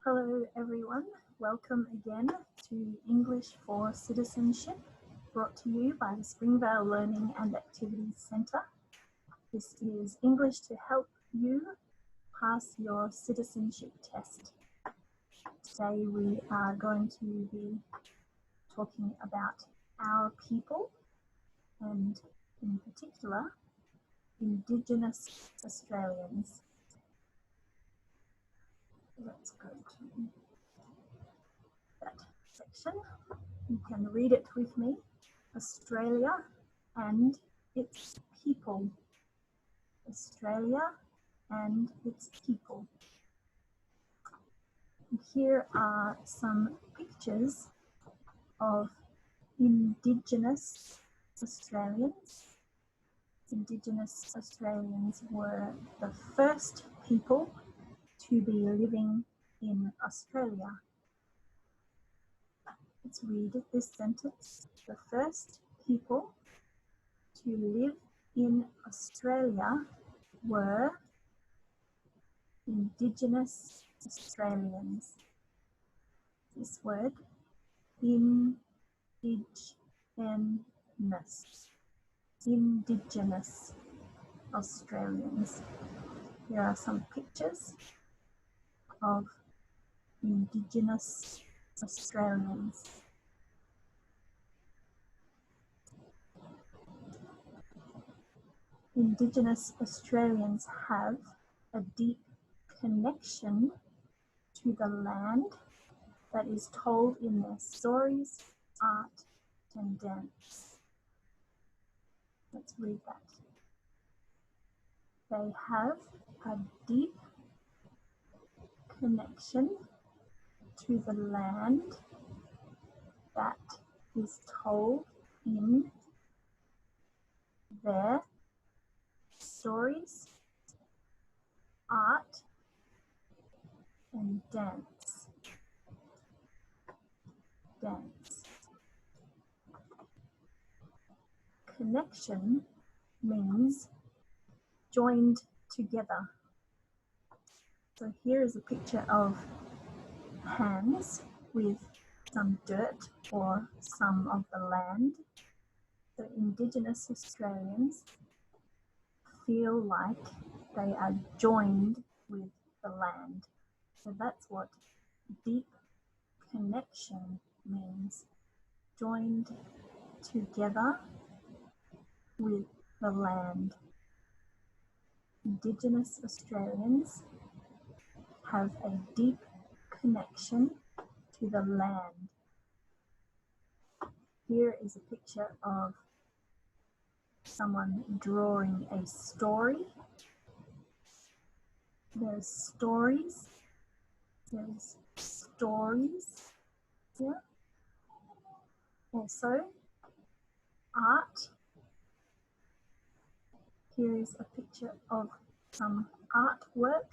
Hello everyone, welcome again to English for Citizenship, brought to you by the Springvale Learning and Activities Centre. This is English to help you pass your citizenship test. Today we are going to be talking about our people and in particular Indigenous Australians. Let's go to that section. You can read it with me. Australia and its people. Australia and its people. Here are some pictures of Indigenous Australians. Indigenous Australians were the first people to be living in Australia. Let's read this sentence. The first people to live in Australia were Indigenous Australians. This word, Indigenous. Indigenous Australians. Here are some pictures of Indigenous Australians. Indigenous Australians have a deep connection to the land that is told in their stories, art, and dance. Let's read that. They have a deep connection to the land that is told in their stories, art, and dance. Connection means joined together. So here is a picture of hands with some dirt or some of the land. The Indigenous Australians feel like they are joined with the land. So that's what deep connection means. Joined together with the land. Indigenous Australians have a deep connection to the land. Here is a picture of someone drawing a story. There's stories here. Also, art. Here is a picture of some artwork,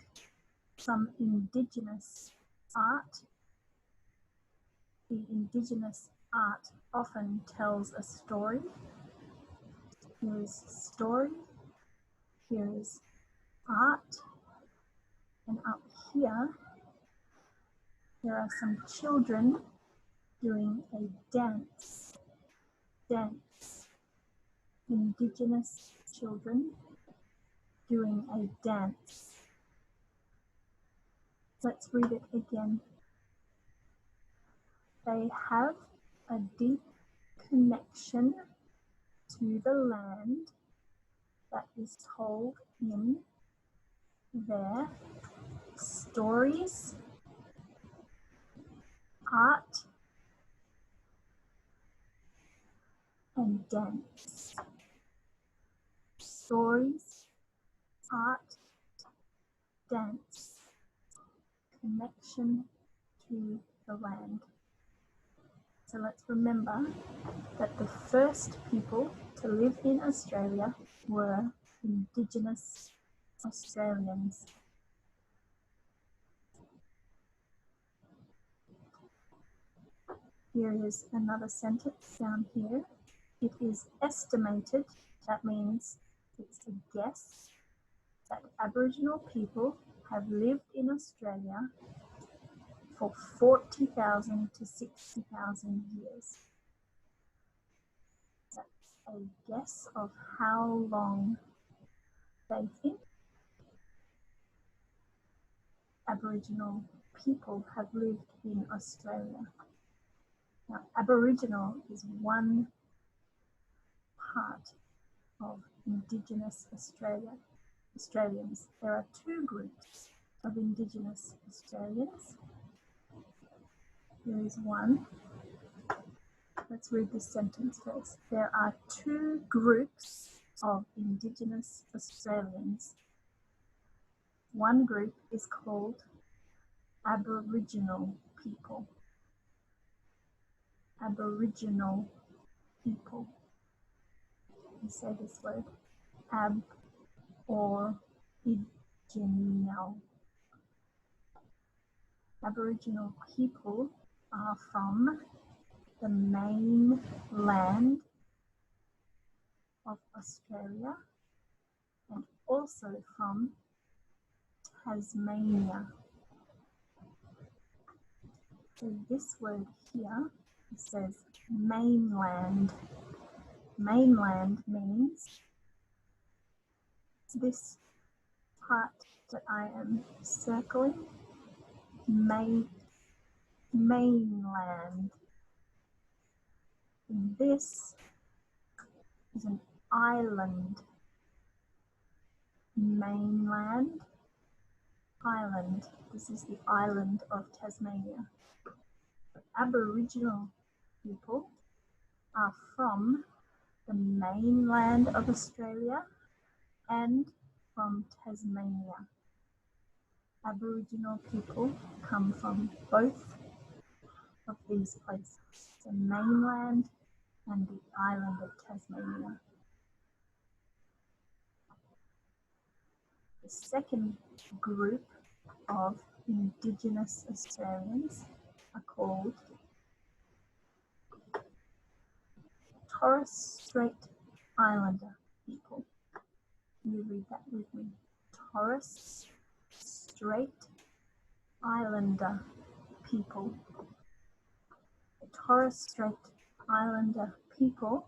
some Indigenous art. The Indigenous art often tells a story. Here is a story, here is art, and up here, there are some children doing a dance. Indigenous children doing a dance. Let's read it again. They have a deep connection to the land that is told in their stories, art, and dance. Stories, art, dance, connection to the land. So let's remember that the first people to live in Australia were Indigenous Australians. Here is another sentence down here. It is estimated, that means it's a guess, that Aboriginal people have lived in Australia for 40,000 to 60,000 years. That's a guess of how long they think Aboriginal people have lived in Australia. Now, Aboriginal is one part of Indigenous Australians. There are two groups of Indigenous Australians. There is one. Let's read this sentence first. There are two groups of Indigenous Australians. One group is called Aboriginal people. Aboriginal people. You say this word, ab or iginal. Aboriginal people are from the mainland of Australia and also from Tasmania. So this word here, it says mainland. Mainland means this part that I am circling, mainland. This is an island. Mainland, island. This is the island of Tasmania. Aboriginal people are from the mainland of Australia and from Tasmania. Aboriginal people come from both of these places, the mainland and the island of Tasmania. The second group of Indigenous Australians are called Torres Strait Islander people. You read that with me. Torres Strait Islander people. The Torres Strait Islander people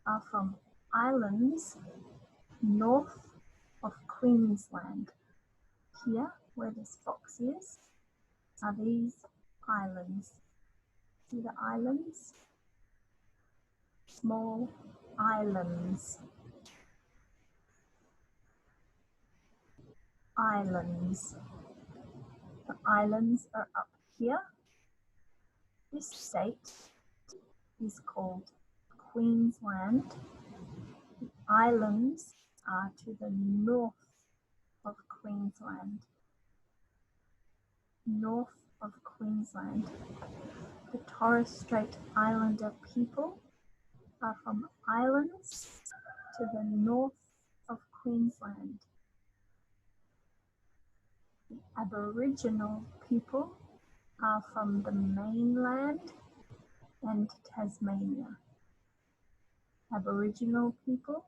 are from islands north of Queensland. Here, where this box is, are these islands. See the islands? Small islands. Islands. The islands are up here. This state is called Queensland. The islands are to the north of Queensland. North of Queensland. The Torres Strait Islander people are from islands to the north of Queensland. The Aboriginal people are from the mainland and Tasmania. Aboriginal people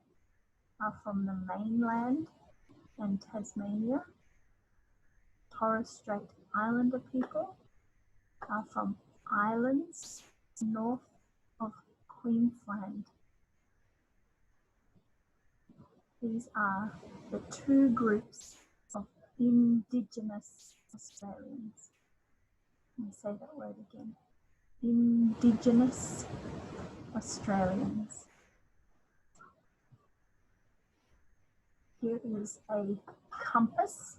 are from the mainland and Tasmania. Torres Strait Islander people are from islands north of Queensland. These are the two groups of Indigenous Australians. Let me say that word again. Indigenous Australians. Here is a compass.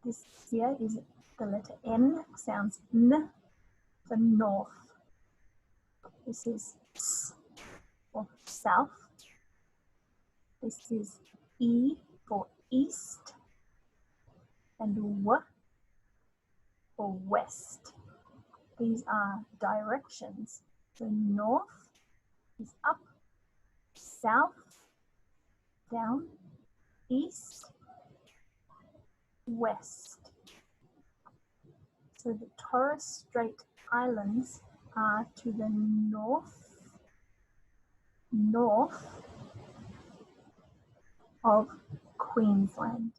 This here is the letter N, sounds N for north. This is S for south. This is E for east and W for west. These are directions. So north is up, south, down, east, west. So the Torres Strait Islands are to the north of Queensland.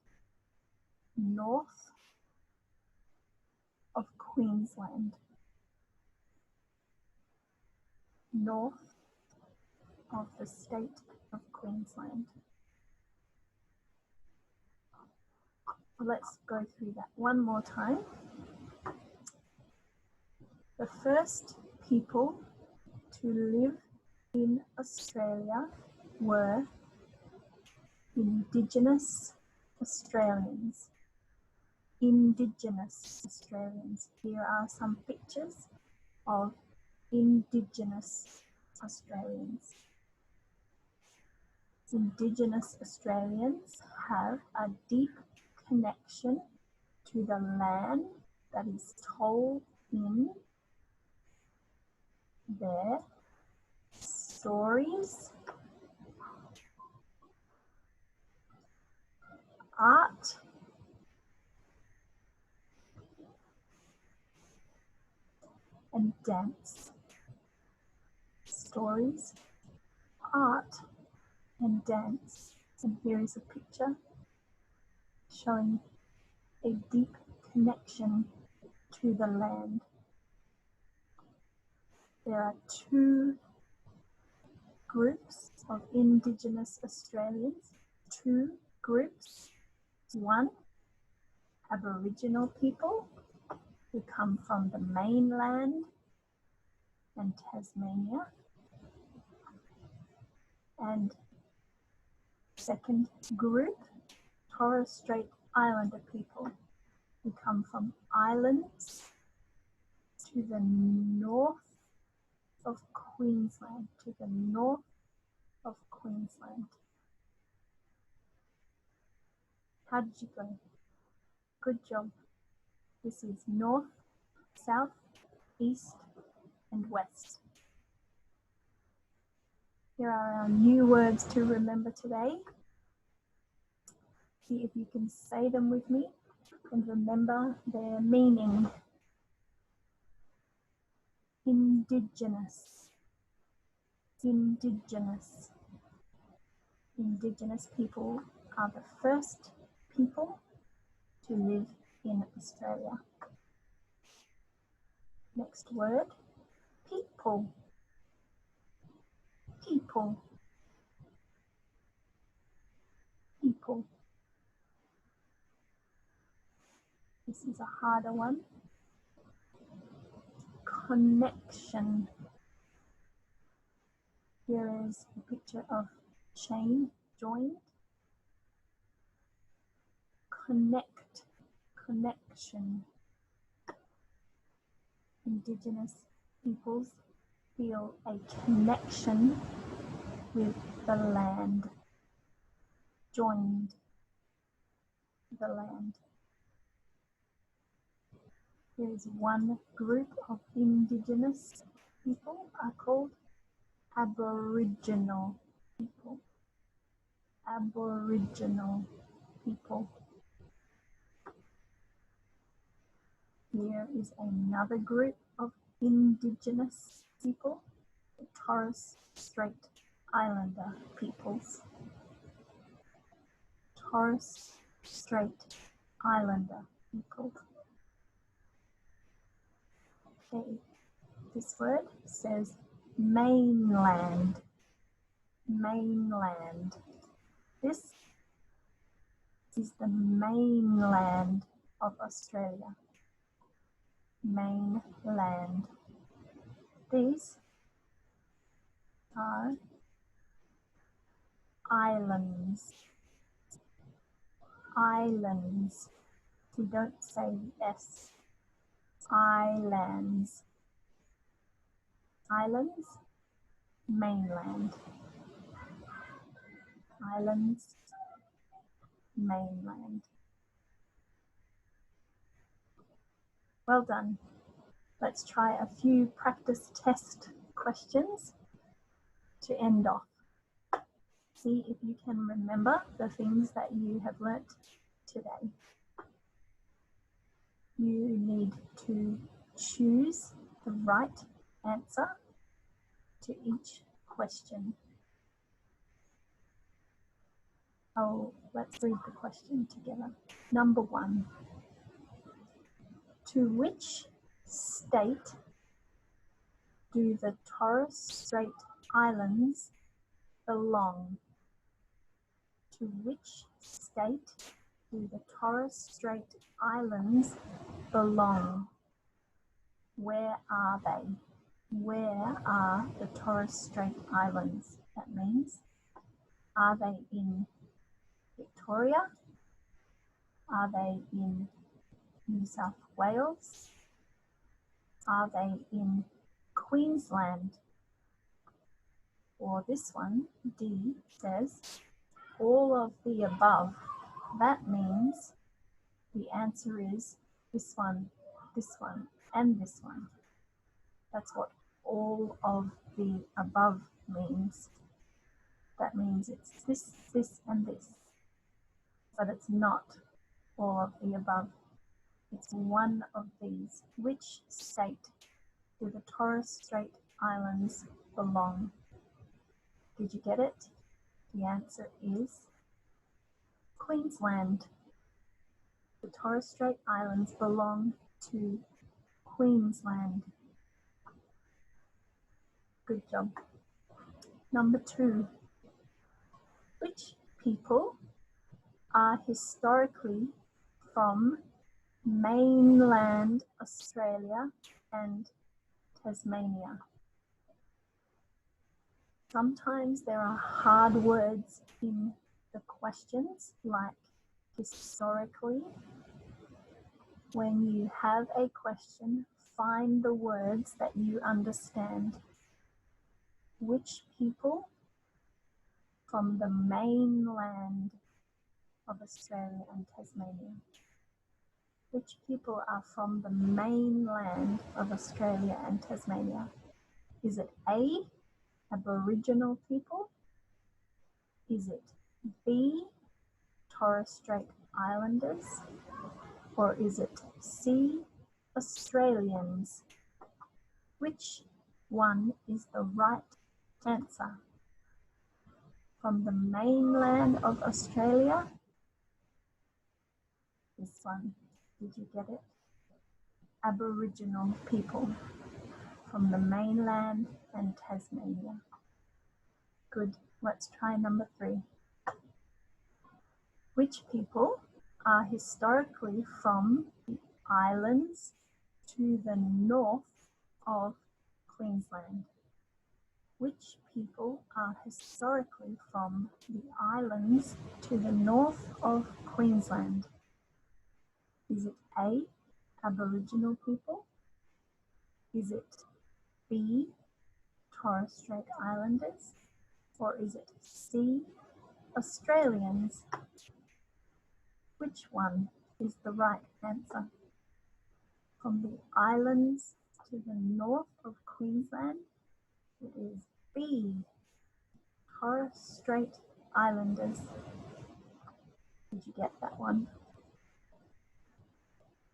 North Queensland. North of the state of Queensland. Let's go through that one more time. The first people to live in Australia were Indigenous Australians. Indigenous Australians. Here are some pictures of Indigenous Australians. Indigenous Australians have a deep connection to the land that is told in their stories, art, and dance. Stories, art, and dance. And here is a picture showing a deep connection to the land. There are two groups of Indigenous Australians. Two groups. One, Aboriginal people who come from the mainland and Tasmania. And second group, Torres Strait Islander people who come from islands to the north of Queensland, to the north of Queensland. How did you go? Good job. This is north, south, east, and west. Here are our new words to remember today. See if you can say them with me and remember their meaning. Indigenous. Indigenous. Indigenous people are the first people to live in Australia. Next word, people. People. People. This is a harder one. Connection. Here is a picture of chain, joined. Connect, connection. Indigenous peoples feel a connection with the land, joined the land. There is one group of Indigenous people are called Aboriginal people. Aboriginal people. Here is another group of Indigenous people, the Torres Strait Islander peoples. Torres Strait Islander people. Okay, this word says mainland. Mainland. This is the mainland of Australia. Mainland. These are islands. Islands. We don't say S. Islands. Islands, mainland. Islands, mainland. Well done. Let's try a few practice test questions to end off. See if you can remember the things that you have learnt today. You need to choose the right answer to each question. Oh, let's read the question together. Number 1. To which state do the Torres Strait Islands belong? To which state do the Torres Strait Islands belong? Where are they? Where are the Torres Strait Islands? That means, are they in Victoria? Are they in New South Wales? Are they in Queensland? Or this one, D, says all of the above. That means the answer is this one, and this one. That's what all of the above means. That means it's this, and this. But it's not all of the above. It's one of these. Which state do the Torres Strait Islands belong? Did you get it? The answer is Queensland. The Torres Strait Islands belong to Queensland. Good job. Number 2. Which people are historically from mainland Australia and Tasmania? Sometimes there are hard words in the questions, like historically. When you have a question, find the words that you understand. Which people from the mainland of Australia and Tasmania? Which people are from the mainland of Australia and Tasmania? Is it A, Aboriginal people? Is it B, Torres Strait Islanders? Or is it C, Australians? Which one is the right answer? From the mainland of Australia? This one. Did you get it? Aboriginal people from the mainland and Tasmania. Good. Let's try number 3. Which people are historically from the islands to the north of Queensland? Which people are historically from the islands to the north of Queensland? Is it A, Aboriginal people? Is it B, Torres Strait Islanders? Or is it C, Australians? Which one is the right answer? From the islands to the north of Queensland, it is B, Torres Strait Islanders. Did you get that one?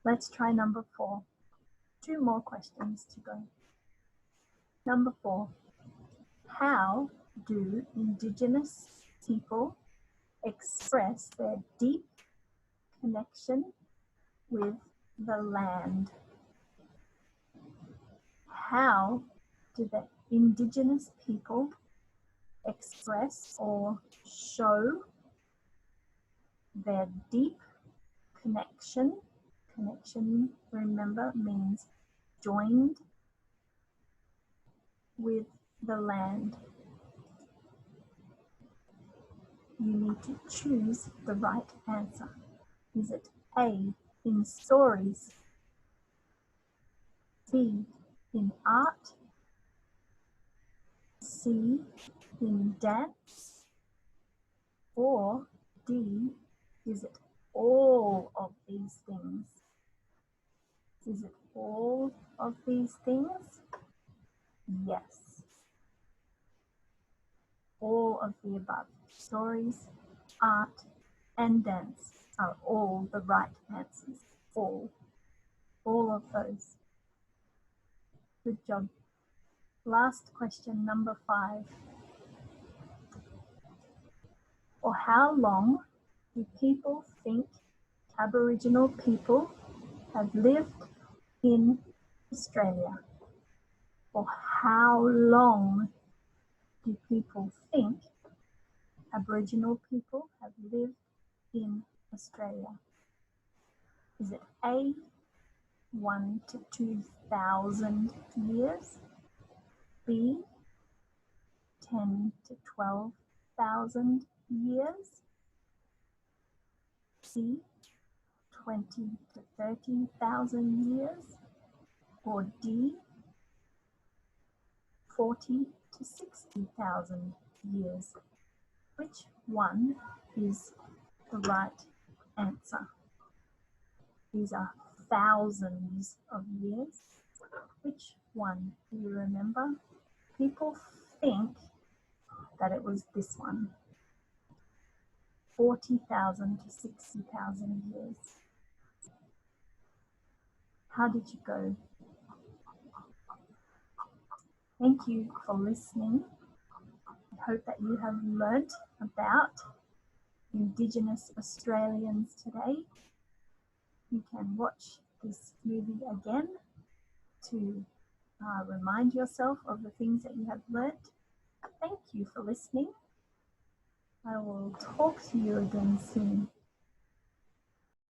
Let's try number 4. 2 more questions to go. Number 4. How do Indigenous people express their deep connection with the land? How do the Indigenous people express or show their deep connection? Connection, remember, means joined with the land. You need to choose the right answer. Is it A, in stories, B, in art, C, in dance, or D, is it all of these things? Is it all of these things? Yes. All of the above. Stories, art, and dance are all the right answers. All of those. Good job. Last question, number 5. For how long do people think Aboriginal people have lived in Australia? For how long do people think Aboriginal people have lived in Australia? Is it A, 1 to 2,000 years, B, 10 to 12,000 years, C, 20 to 30,000 years, or D, 40 to 60,000 years? Which one is the right answer? These are thousands of years. Which one do you remember? People think that it was this one, 40,000 to 60,000 years. How did you go? Thank you for listening. I hope that you have learnt about Indigenous Australians today. You can watch this movie again to remind yourself of the things that you have learnt. Thank you for listening. I will talk to you again soon.